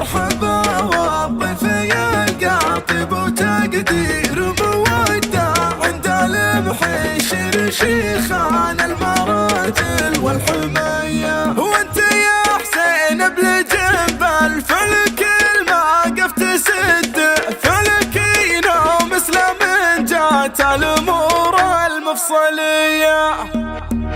مرحبا والضيف يلقى طيب وتقدير ومودة عند المحشر شيخان المراجل والحمية. وانت يا حسين بالجبل فالكل ما قف تسد فلكينا مسلم جات الامور المفصلية.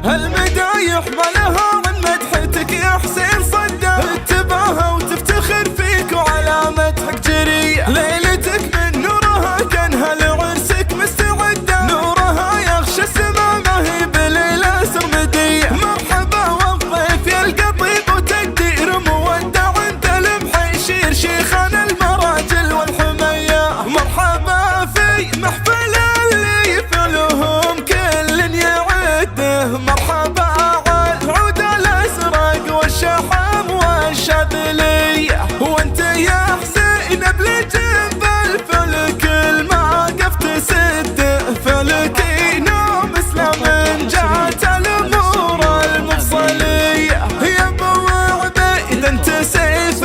المدايح مالها من مدحتك يا حسين صدى اتباها وتفتخر فيك وعلى مدحك جرية. ليلتك من نورها كانها لعرسك مستعدة نورها يغشى السما ما هي بليلة سرمدية. مرحبا والضيف يلقى طيب وتقدير مودة عند المحيشير شيخان المراجل والحمية. مرحبا في محفل اللي يفلهم كل يعده. مرحبا عالعود الازرق والشحم والشاذلية. وانت يا حسين بالجبل فالكل ما قف تسد فلكينا مسلم جات الامور المفصلية. يا ابو عبيد انت سيف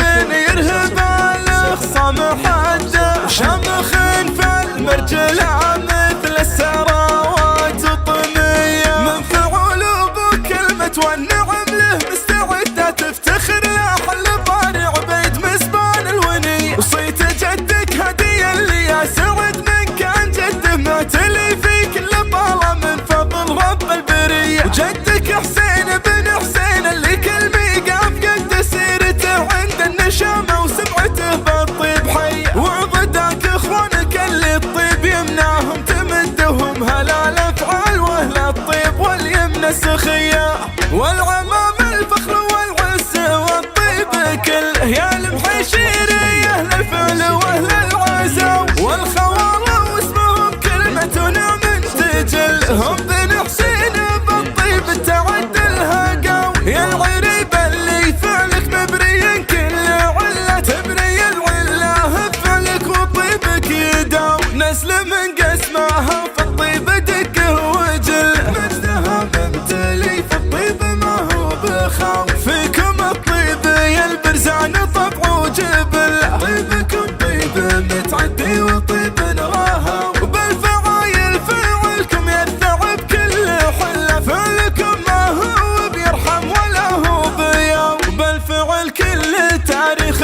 يرهب الاخصام حده شامخ في المرجله مثل السراوات الطمية. من فعول ابو كلمة والنعم له مستعدة تفتخر له حل طاري عبيد مسبان الونية. وصيت جدك هدية اللي يا سعد من كان جده معتلي في كل طالة من فضل رب البرية. وجدك حسين بن حسين اللي كل ميقاف قد سيرته عند النشامة وسمعته بالطيب حية. وعضدك اخوانك اللي الطيب يمناهم تمدهم هلا الافعال واهل الطيب واليمنى السخية. والعمام الفخر والعز والطيب كله يا المحيشيري اهل الفعل واهل العزا. والخوالة واسمهم كلمة نعم تجل هم بن حسين بالطيب تعدلها قو. يا العريب اللي فعلك مبري كل علة تبري العلة بفعلك وطيبك يداو. نسل من قسمها في الطيب دقه وجل مجدها ممتلي في الطيب ما هو بخاو. فيكم الطيب يا البرزان طبع وجبل طيبكم طيب متعدي وطيب نراها. وبالفعايل فعلكم يرفع بكل حلة فعلكم ما هو بيرحم ولا هو بياو. وبالفعل كل تاريخ